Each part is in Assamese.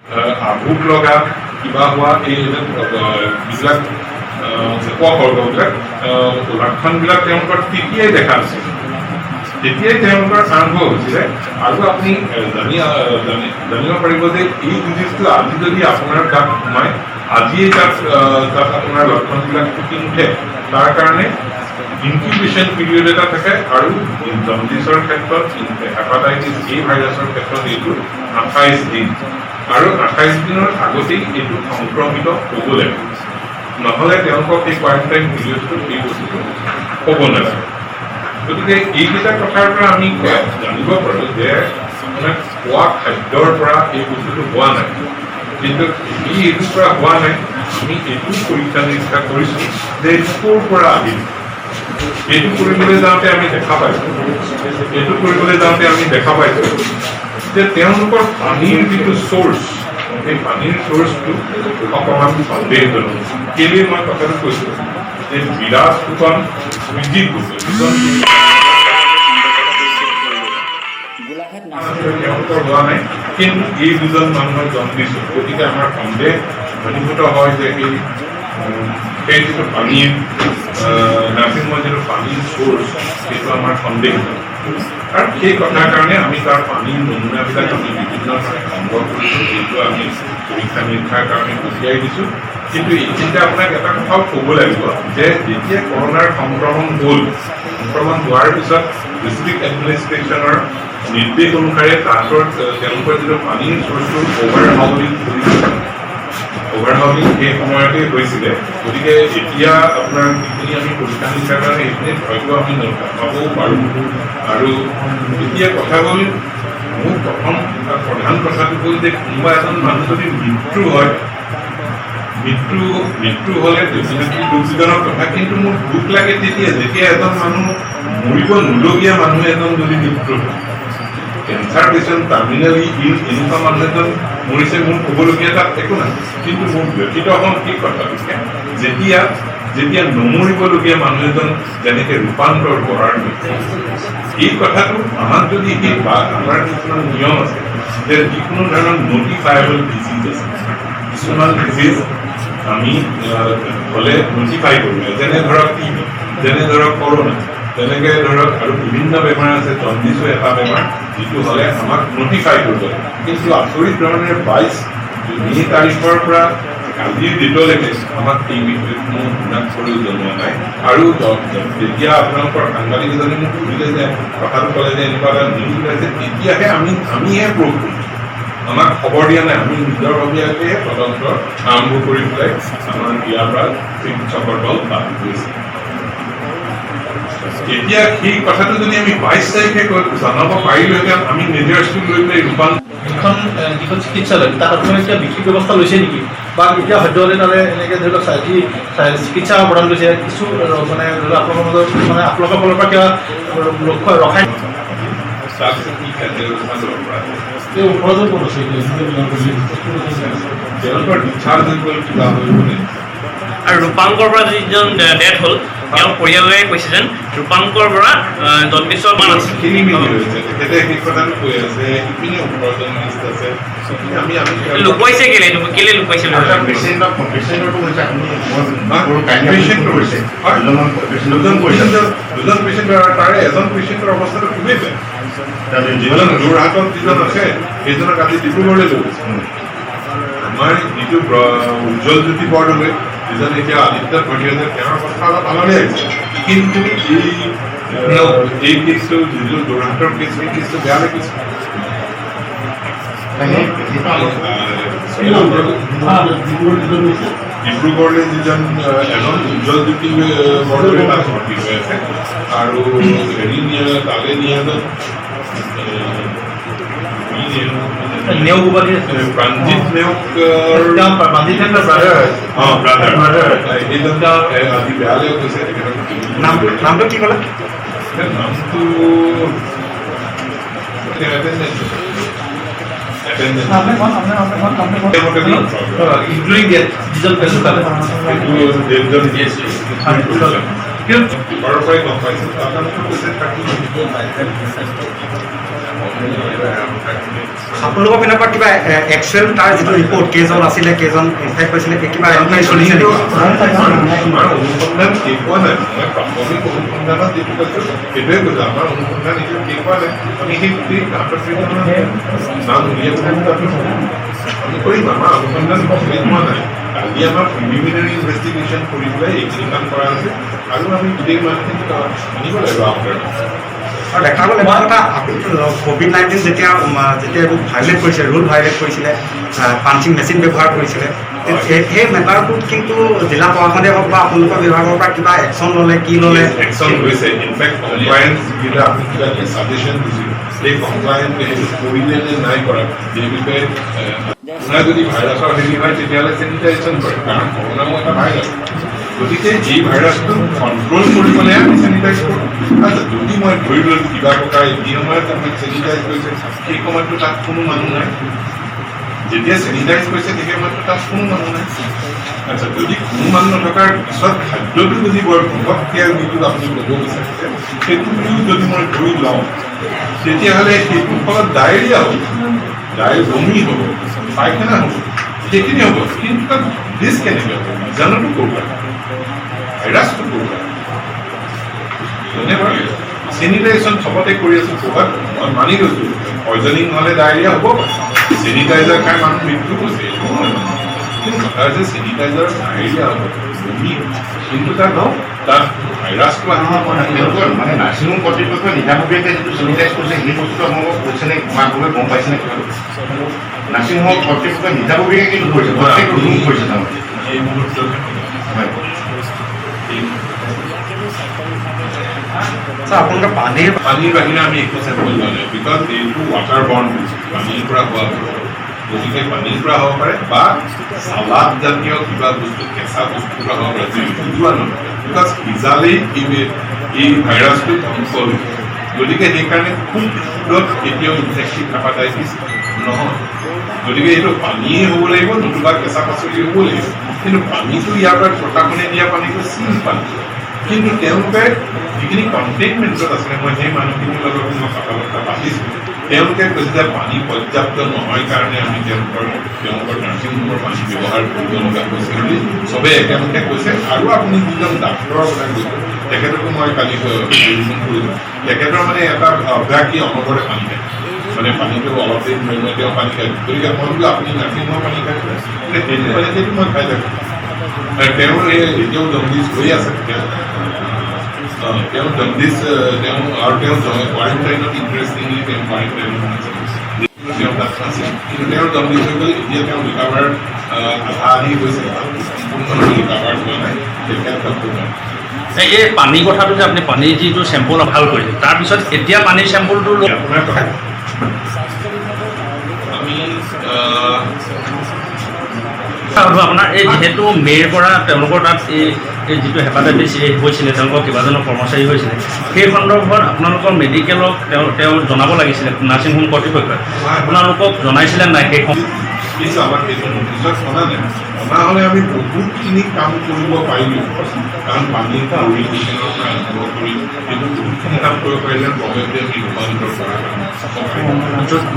আভোগ লগা কিবা হোৱা এইবিলাক উপসৰ্গবিলাক লক্ষণবিলাক তেওঁলোকৰ তেতিয়াই দেখা আছিল। তেতিয়াই তেওঁলোকৰ আৰম্ভ হৈছিলে। আৰু আপুনি জানিব পাৰিব যে এই ডিজিজটো আজি যদি আপোনাৰ গাত সোমায়, আজিয়ে তাত আপোনাৰ লক্ষণবিলাক ফুটি নুঠে। তাৰ কাৰণে ইনকিউবেশ্যন পিৰিয়ড এটা থাকে, আৰু জণ্ডিছৰ ক্ষেত্ৰত হেপাটাইটিছ এ ভাইৰাছৰ ক্ষেত্ৰত এইটো 28 দিন, আৰু 28 দিনৰ আগতেই এইটো সংক্ৰমিত হ'ব লাগিব, নহ'লে তেওঁলোকক এই কোৱাৰেণ্টাইন পিৰিয়ডটোত এই বস্তুটো হ'ব নালাগে। গতিকে এইকেইটা কথাৰ পৰা আমি জানিব পাৰোঁ যে মানে খোৱা খাদ্যৰ পৰা এই বস্তুটো হোৱা নাই, কিন্তু এইটোৰ পৰা হোৱা নাই। আমি এইটো পৰীক্ষা নিৰীক্ষা কৰিছোঁ যে এইটো ক'ৰ পৰা আহিল। এইটো কৰিবলৈ যাওঁতে আমি দেখা পাইছোঁ যে তেওঁলোকৰ পানীৰ যিটো চ'ৰ্চ, সেই পানীৰ চ'ৰ্চটো অকণমান সন্দেহজনক। কেলৈ মই কথাটো কৈছোঁ যে বিৰাট দুখন তেওঁলোকৰ হোৱা নাই, কিন্তু এই দুজন মানুহৰ জন্ডিছ। গতিকে আমাৰ সন্দেহ ঘনীভূত হয় যে সেই যিটো পানীৰ নাৰ্ছিঙৰ যিটো পানীৰ চ'ৰ্চ, সেইটো আমাৰ সন্দেহ। আৰু সেই কথাৰ কাৰণে আমি তাৰ পানীৰ নমুনাবিলাক আমি বিভিন্ন ধৰণে সংগ্ৰহ কৰিছোঁ, যিটো আমি পৰীক্ষা নিৰীক্ষাৰ কাৰণে পঠিয়াই দিছোঁ। কিন্তু এইখিনিতে আপোনাক এটা কথাও ক'ব লাগিব যে যেতিয়া কৰোণাৰ সংক্ৰমণ হোৱাৰ পিছত ডিষ্ট্ৰিক্ট এডমিনিষ্ট্ৰেশ্যনৰ নিৰ্দেশ অনুসাৰে তেওঁলোকৰ যিটো পানীৰ চ'ৰ্চটো অভাৰহাউলিং সেই সময়তে হৈছিলে। গতিকে এতিয়া আপোনাৰ যিখিনি আমি পৰীক্ষা নিৰীক্ষাৰ কাৰণে এইখিনিত হয়তো আমি নাপাবও পাৰোঁ। আৰু এতিয়া কথা হ'ল, মোৰ প্ৰধান কথাটো হ'ল যে কোনোবা এজন মানুহ যদি মৃত্যু হ'লে ডেফিনেটলি দুখজনক কথা, কিন্তু মোৰ দুখ লাগে যেতিয়া এজন মানুহ মৰিব নলগীয়া মানুহ এজন যদি মৃত্যু হয়, কেঞ্চাৰ পেচেণ্ট টাৰ্মিনেলি এনেকুৱা মানুহ এজন মৰিছে, মোৰ ক'বলগীয়া তাত একো নাই। কিন্তু মোৰ ব্যথিত হম কি কথাটোকে, যেতিয়া নমৰিবলগীয়া মানুহ এজন যেনেকৈ ৰূপান্তৰ কৰাৰ মৃত্যু, এই কথাটো আমাক যদি আমাৰ কিছুমান নিয়ম আছে যে যিকোনো ধৰণৰ নটিফাইবল ডিজিজ আছে, কিছুমান ডিজিজ আমি হ'লে নটিফাই কৰিব লাগে, যেনে ধৰক টিবি, যেনে ধৰক কৰোণা, তেনেকৈ ধৰক আৰু বিভিন্ন বেমাৰ আছে। জণ্ডিছো এটা বেমাৰ, যিটো হ'লে আমাক নটিফাই কৰিব লাগে। কিন্তু আচৰিত ধৰণে 22 মে' তাৰিখৰ পৰা কালিৰ ডেটলৈকে আমাক এই বিষয়ে কোনো শুনাক কৰিও জনোৱা নাই। আৰু যেতিয়া আপোনালোকৰ সাংবাদিক এজনে মোক সুধিলে যে কথাটো ক'লে যে এনেকুৱা এটা নিউজ ওলাইছে, তেতিয়াহে আমিহে প্ৰুভ কৰিছোঁ, আমাক খবৰ দিয়া নাই। আমি নিজৰভাৱে তদন্ত আৰম্ভ কৰি পেলাই আমাৰ ইয়াৰ পৰা চিকিৎসকৰ দল বাদ গৈছে। এতিয়া সেই কথাটো যদি আমি 22 তাৰিখে জনাব পাৰিলোহেঁতেন, আমি মেজাৰ্ছটো লৈ পেলাই যিখন চিকিৎসালয় তাত আপোনাৰ এতিয়া বিশেষ ব্যৱস্থা লৈছে নেকি, বা এতিয়া সদ্য হ'লে তাৰে এনেকৈ ধৰি লওক চিকিৎসা প্ৰদান কৰিছে কিছু মানে ধৰি লওক আপোনালোকৰ মানে আপোনালোকৰ ফালৰ পৰা কিবা লক্ষ্য ৰখাই উপাৰ্জন ক'ত আছে আৰু ৰূপাংকৰ পৰা যিজন ডেথ হ'ল, তেওঁৰ পৰিয়ালে কৈছে যেন ৰূপাংকৰ পৰা জণ্ডিছৰ মান আছে। লুকুৱাইছে কেলে লুকুৱাইছে? দুজন পেচেণ্ট, তাৰে এজন পেচেণ্টৰ অৱস্থাটো খুবেই বেয়া। যোৰহাটত যিজন আছে সেইজনক আজি ডিব্ৰুগড়লৈ লৈ গৈছে। আমাৰ যিটো উজ্জ্বল জ্যোতি বৰদলৈ, যিজন এতিয়া আদিত্যত ভৰ্তি হৈছে, তেওঁৰ অৱস্থা অলপ ভাললৈ আহিছে। কিন্তু এই কেছটো যিটো যোৰহাটৰ কেছ, সেই কেছটো বেয়া লাগিছে। ডিব্ৰুগড়লৈ যিজন এজন উজ্জ্বল জ্যোতি বৰদলৈ তাত ভৰ্তি হৈ আছে, আৰু তালৈ নিয়াজন প্ৰাঞ্জিত নেওগ আজি বেয়ালৈ গৈছে। নামটো কি ক'লে? নামটো পৰাই গম পাইছোঁ। আপোনালোকে কৈছে আপোনালোকৰ পিনৰ পৰা কিবা একচুৱেল তাৰ যিটো ৰিপৰ্ট কেইজন আছিলে কেইজন ইনফেক্ট হৈছিলে কিবা এনকুৱাৰী চলিছে নেকি আমাৰ অনুসন্ধান শেষ হোৱা নাই মই প্ৰাথমিক অনুসন্ধানত যিটো কৈছোঁ সেইটোৱে কৈছোঁ আমাৰ অনুসন্ধান এতিয়া শেষ হোৱা নাই আমি সেই গোটেই নাম উলিয়াব আমি কৰিম আমাৰ অনুসন্ধান শেষ হোৱা নাই কালি আমাৰ প্ৰিলিমিনাৰী ইনভেষ্টিগেশ্যন কৰি পেলাই এইখিনি কাম কৰা হৈছে আৰু আমি গোটেই মানুহখিনি আনিব লাগিব আপোনাৰ আৰু দেখা গ'ল এটা কথা COVID-19 যেতিয়া এইবোৰ ভাইলেট কৰিছিলে ৰুল ভাইলেট কৰিছিলে পাঞ্চিং মেচিন ব্যৱহাৰ কৰিছিলে সেই মেটাৰটোত কিন্তু জিলা প্ৰশাসনে হওক বা আপোনালোকৰ বিভাগৰ পৰা কিবা একশ্যন ল'লে কি ল'লে একশ্যন লৈছে ইনফেক্ট কমপ্লায়েন্স যিবিলাক আপুনি কিবা ছাজেশ্যন দিছিল সেই কমপ্লায়েন্স সেইটো কৰিলে নে নাই কৰা সেই বিষয়ে আপোনাৰ যদি ভাইৰাছৰ হেৰি হয় তেতিয়াহ'লে চেনিটাইজেশ্যন কৰে কাৰণ কৰোণাও এটা ভাইৰাছ গতিকে এই ভাইৰাছটো কণ্ট্ৰল কৰিবলৈ আমি চেনিটাইজ কৰোঁ আচ্ছা যদি মই ধৰি ল'লোঁ কিবা প্ৰকাৰ এই সময়ত আমি চেনিটাইজ কৰিছে সেই সময়ততো তাত কোনো মানুহ নাই যেতিয়া চেনিটাইজ কৰিছে সেই সময়ততো তাত কোনো মানুহ নাই আচ্ছা যদি কোনো মানুহ নথকাৰ পিছত খাদ্যটো যদি বৰ ঘপককৈ যিটো আপুনি ক'ব বিচাৰিছে সেইটো যদি মই ধৰি লওঁ তেতিয়াহ'লে সেইটোৰ ফলত ডায়েৰিয়া হ'ব বমি হ'ব পায়খানা হ'ব সেইখিনি হ'ব কিন্তু তাত ডিছ কেনেকৈ হ'ব বীজাণুটো ক'ৰ পৰা ভাইৰাছটো ক'ৰ পৰা ধন্যবাদ চেনিটাইজেশ্যন চবতে কৰি আছোঁ ক'ৰবাত মই মানি গৈছোঁ পয়জনিং নহ'লে ডায়েৰিয়া হ'ব পাৰে চেনিটাইজাৰ খাই মানুহ মৃত্যু হৈছে কিন্তু কথা হৈছে চেনিটাইজাৰ ডায়েৰিয়া হ'ব বমি কিন্তু তাত ভাইৰাছটো মানে নাৰ্ছিং হোম কৰ্তৃপক্ষই নিজাববীয়াকৈ যিটো চেনিটাইজ কৰিছে সেই বস্তুটো আপোনালোকক কৈছেনে আপোনালোকে গম পাইছেনে নাৰ্ছিং হোম কৰ্তৃপক্ষই নিজাববীয়াকৈ কিন্তু কৰিছে প্ৰত্যেক ৰুম কৰিছে তাৰমানে এই মুহূৰ্তত আপোনালোকে পানীৰ বাহিৰে আমি একো চেম্পল লোৱা নাই বিকজ এইটো ৱাটাৰ বৰ্ণ পানীৰ পৰা হোৱা গতিকে পানীৰ পৰা হ'ব পাৰে বা চালাদ জাতীয় কিবা বস্তু কেঁচা বস্তুৰ পৰা হ'ব পাৰে যিটো যোৱা নহয় বিকজ সিজালেই এই ভাইৰাছটো ধ্বংস হৈ গতিকে সেইকাৰণে খুব ফুডত কেতিয়াও ইনফেক্টিভ হেপাটাইটিছ নহয় গতিকে এইটো পানীয়ে হ'ব লাগিব নতুবা কেঁচা পাচলি হ'ব লাগিব কিন্তু পানীটো ইয়াৰ পৰা প্ৰশাসনে দিয়া পানীটো চিল পানী কিন্তু তেওঁলোকে যিখিনি কণ্টেইনমেণ্টত আছিলে মই সেই মানুহখিনিৰ লগত মই কথা বতৰা পাতিছোঁ তেওঁলোকে কৈছে যে পানী পৰ্যাপ্ত নহয় কাৰণে আমি তেওঁলোকৰ নাৰ্ছিং হোমৰ পানী ব্যৱহাৰ কৰিব লগা হৈছে বুলি চবেই একেলগে কৈছে আৰু আপুনি যিজন ডাক্তৰৰ কথা কৈছে তেখেতকো মই কালি কৰিলোঁ তেখেতৰ মানে এটা অভ্যাস কি অনবৰতে পানী খায় মানে পানীটো অলপ দেৰি মূৰে তেওঁ পানী খায় গতিকে মই বোলো আপুনি নাৰ্ছিং হোমৰ পানী খায় সেইটো পানীটো মই খাই থাকোঁ তেওঁৰ এতিয়াও জণ্ডিছ হৈ আছে তেওঁ জণ্ডিছ তেওঁ কোৱাৰেণ্টাইনত ইণ্টাৰেষ্টিংলি তেওঁ কোৱাৰেণ্টাইনত তেওঁ তাত নাছিল কিন্তু তেওঁৰ জণ্ডিছ হৈ গ'ল এতিয়া তেওঁ ৰিকাভাৰ আধা আহি গৈছে সম্পূৰ্ণ ৰিকাভাৰ হোৱা নাই এই পানীৰ কথাটো যে আপুনি পানীৰ যিটো চেম্পল ভাল কৰিছে তাৰপিছত এতিয়া পানীৰ চেম্পলটো আপোনাৰ কথা আমি আপোনাৰ এই যিহেতু মে'ৰ পৰা তেওঁলোকৰ তাত এই যিটো হেপাটাইটিছ হৈছিলে তেওঁলোকৰ কেইবাজনৰ কৰ্মচাৰী হৈছিলে সেই সন্দৰ্ভত আপোনালোকৰ মেডিকেলক তেওঁ জনাব লাগিছিলে নাৰ্ছিং হোম কৰ্তৃপক্ষই আপোনালোকক জনাইছিলে নাই সেই কিন্তু আমাক সেইটো নটিছত শুনা নাই অনা হ'লে আমি বহুতখিনি কাম কৰিব পাৰিলোঁ কাৰণ পানীৰ পিউৰিফিকেশ্যনৰ পৰা আৰম্ভ কৰি সেইটো বহুতখিনি কাম কৰিব পাৰিলে প্ৰৱেশে আমি ৰূপান্তৰ কৰা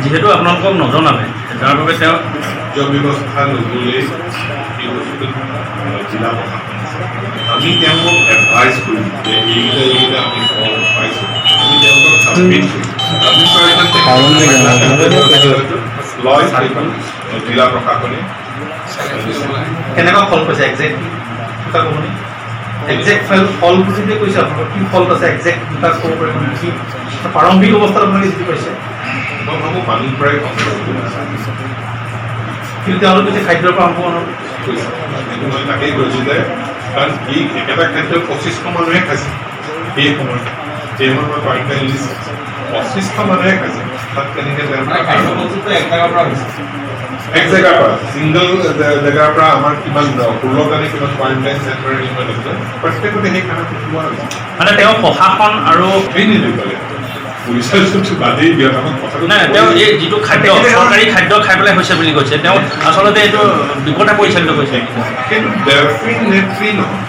যিহেতু আপোনালোকক নজনালে যাৰ বাবে তেওঁ কাৰ্য ব্যৱস্থা নগ'লে সেই বস্তুটোত জিলা প্ৰশাসন আমি তেওঁলোকক এডভাইচ কৰিম যে এইকেইটা আমি ফল পাইছোঁ আমি তেওঁলোকক ছাবমিট কৰিম জিলা প্ৰশাসনে কেনেকুৱা ফল পাইছে একজেক্ট দুটা ক'বনে একজেক্ট ফল বুলিতে কৈছে আপোনালোকৰ কি ফল পাইছে একজেক্ট দুটা ক'ব পাৰিব কি প্ৰাৰম্ভিক অৱস্থাত আপোনালোকে যিটো পাইছে মই ভাবোঁ পানীৰ পৰাই কিন্তু তেওঁলোকে যে খাদ্যৰ পৰা আৰম্ভ কৈছে সেইটো মই তাকেই কৈছোঁ যে কাৰণ এই একেটা খাদ্য 2500 মানুহে খাইছে সেই সময়ত সেই সময়ত মই কোৱাৰেণ্টাইন লিষ্ট 2500 মানুহে খাইছে তাত কেনেকৈ এক জেগাৰ পৰা ছিংগল জেগাৰ পৰা আমাৰ কিমান 16টা নে কিমান কোৱাৰেণ্টাইন চেণ্টাৰ কিমান আছে প্ৰত্যেকতে সেই খানাটো পোৱা মানে তেওঁ প্ৰশাসন আৰু সেই নিদিবলে পৰিচয়টো বাদেই দিয়ক আমাক কথাটো নাই তেওঁ এই যিটো খাদ্য চৰকাৰী খাদ্য খাই পেলাই হৈছে বুলি কৈছে তেওঁ আচলতে এইটো বিপদে পৰিচালিত কৰিছে কিন্তু ডেফিনেটলি নহয়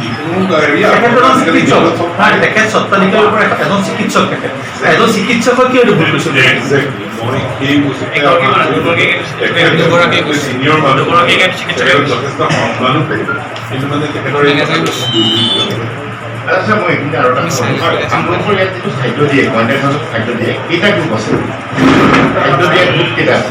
যিকোনো হেৰি তেখেত এজন চিকিৎসক হয়, তেখেত সত্ৰাধিকাৰীৰ পৰা এজন চিকিৎসক, তেখেত এজন চিকিৎসকৰ কিয় এইটো ভুল কৰিছে? Exactly. মই সেই বস্তুতে চিনিয়ৰ মানুহ যথেষ্ট সন্মানো কৰিব, কিন্তু মানে তেখেতৰ আচ্ছা মই এইখিনি আৰু এটা আপোনালোকৰ ইয়াত যিটো খাদ্য দিয়ে কইণ্টেক্ট হাউচত খাদ্য দিয়ে কেইটা গ্ৰুপ আছে খাদ্য দিয়া গ্ৰুপ কেইটা আছে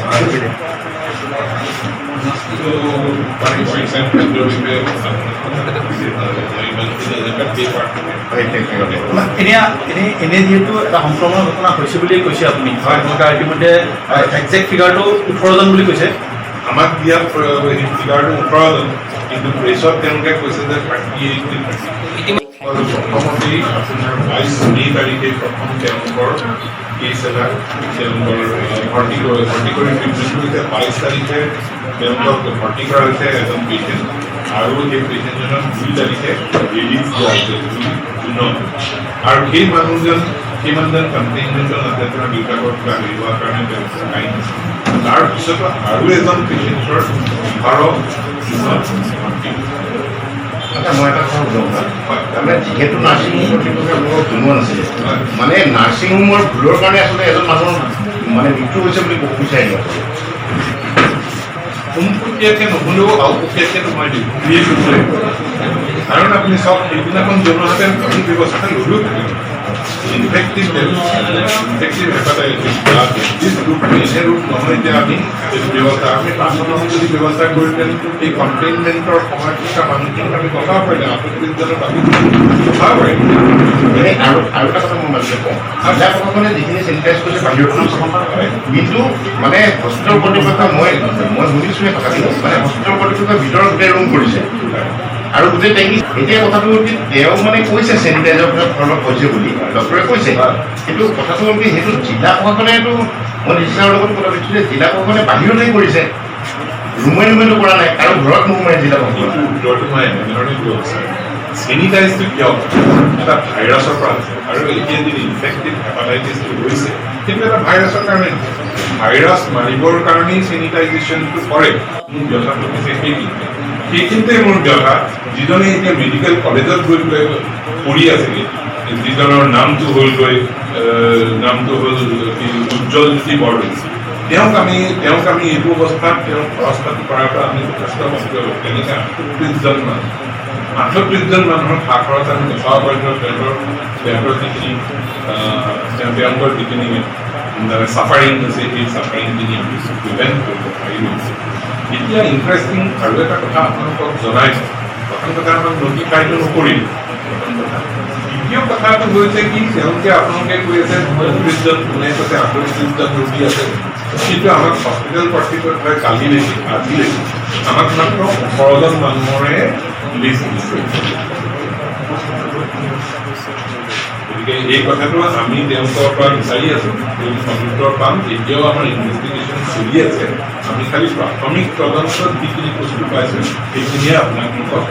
এনে যিহেতু এটা সংক্ৰমণৰ ঘটনা হৈছে বুলিয়ে কৈছে আপুনি, আপোনালোকে ইতিমধ্যে একজেক্ট ফিগাৰটো 18জন বুলি কৈছে। আমাক দিয়া ফিগাৰটো 18জন, কিন্তু প্ৰেছত তেওঁলোকে কৈছে যে 38 প্ৰথমতেই আপোনাৰ 22 মে তাৰিখে প্ৰথম তেওঁলোকৰ কেছ এটা তেওঁলোকৰ ভৰ্তি কৰি ট্ৰিটমেণ্ট কৰিছে। 22 তাৰিখে তেওঁলোকক ভৰ্তি কৰা হৈছে এজন পেচেণ্ট, আৰু সেই পেচেণ্টজনক 2 তাৰিখে ৰিলিজ দিয়া হৈছে জুনত। আৰু সেই মানুহজন কণ্টেইনমেণ্টত আছে, আপোনাৰ দেউতাকৰ কিবা হেৰি হোৱাৰ কাৰণে তেওঁলোকে চাই দিছে। তাৰপিছতো আৰু এজন পেচেণ্টৰ 18 জুনত ভৰ্তি হৈছে। আচ্ছা মই এটা কথা সুধো তাৰমানে যিহেতু নাৰ্ছিং হোম কৰ্তৃপক্ষৰ আপোনালোকক জনোৱা নাছিলে, মানে নাৰ্ছিং হোমৰ ভুলৰ কাৰণে আচলতে এজন মানুহৰ মানে মৃত্যু হৈছে বুলি ক'ব বিচাৰি দিয়ক পোনপটীয়াকৈ নহ'লেও আওপকীয়াকৈ নহয় দিওঁ, কাৰণ আপুনি চাওক সেইদিনাখন জনোৱাহেঁতেন আমি ব্যৱস্থা ল'লেও থাকিব। ইনফেক্টিভ হেপাটাইটিছ বা ডিজিজ ৰোগ এনে ৰোগ নহয় যে আমি ব্যৱস্থা আমি পাছতো যদি ব্যৱস্থা কৰিলেন এই কণ্টেইনমেণ্টৰ সময়ত থকা মানুহখিনিক আমি বচাব পাৰিলে 38জনৰ বাকী বচাব পাৰিম। এনেই আৰু এটা কথা মই মাজতে কওঁ, জিলা প্ৰশাসনে যিখিনি চেনিটাইজ কৰিছে বাহিৰত কিন্তু মানে হস্পিটেল কৰ্তৃপক্ষই মই বুজিছোঁ এই কথাখিনি, মানে হস্পিটেল কৰ্তৃপক্ষই ভিতৰত গোটেই ৰুম কৰিছে আৰু গোটেই টেংকি। এতিয়া কথাটো হ'ল কি তেওঁ মানে কৈছে চেনিটাইজৰ ফলত হৈছে বুলি ডক্টৰে কৈছে, কিন্তু কথাটো হ'ল কি সেইটো জিলা প্ৰশাসনেতো মই নিশ্চয়ৰ লগত কথা পাতিছোঁ যে জিলা প্ৰশাসনে বাহিৰতে কৰিছে, ৰুমেটো কৰা নাই, আৰু ঘৰত নোসোমাই জিলা প্ৰশাসনে। উত্তৰটো মই এনেধৰণে দিব বিচাৰোঁ, চেনিটাইজটো কিয় এটা ভাইৰাছৰ পৰা আছে, আৰু এতিয়া যদি ইনফেক্টিভ হেপাটাইটিছটো হৈছে সেইটো এটা ভাইৰাছৰ কাৰণে হৈছে। ভাইৰাছ মাৰিবৰ কাৰণেই চেনিটাইজেশ্যনটো কৰে। মোৰ ব্যথাটো হৈছে সেইখিনিতে মোৰ ব্যথা, যিজনে এতিয়া মেডিকেল কলেজত গৈ পেলাই পঢ়ি আছেগৈ, যিজনৰ নামটো হ'ল উজ্জ্বল জ্যোতি বৰদলৈ, তেওঁক আমি এইটো অৱস্থাত তেওঁ খৰচ পাতি কৰাৰ পৰা আমি যথেষ্ট কষ্ট কৰোঁ। তেনেকৈ 38জন মানুহৰ খা খৰচ আমি বচাব পাৰিলোঁ। তেওঁলোকৰ যিখিনি তেওঁলোকৰ যিখিনি চাফাৰিং হৈছে সেই চাফাৰিংখিনি আমি প্ৰিভেণ্ট কৰিব পাৰিলোঁ। এতিয়া ইণ্টাৰেষ্টিং আৰু এটা কথা আপোনালোকক জনাইছোঁ, প্ৰথম কথা আমাক নটিফাইটো নকৰিলোঁ। দ্বিতীয় কথাটো হৈছে কি তেওঁলোকে আপোনালোকে কৈ আছে 29জন, কোনে কৈছে 38জন ৰোগী আছে, কিন্তু আমাক হস্পিটেল কৰ্তৃপক্ষই কালি লৈছে আজি লৈছে আমাক মাত্ৰ 18জন মানুহৰে লিষ্ট দিছে। গতিকে এই কথাটো আমি তেওঁলোকৰ পৰা বিচাৰি আছোঁ, উত্তৰ পাম। এতিয়াও আমাৰ ইনভেষ্টিগেশ্যন চলি আছে, আমি খালি প্ৰাথমিক তদন্তত যিখিনি বস্তু পাইছোঁ সেইখিনিয়ে আপোনালোকক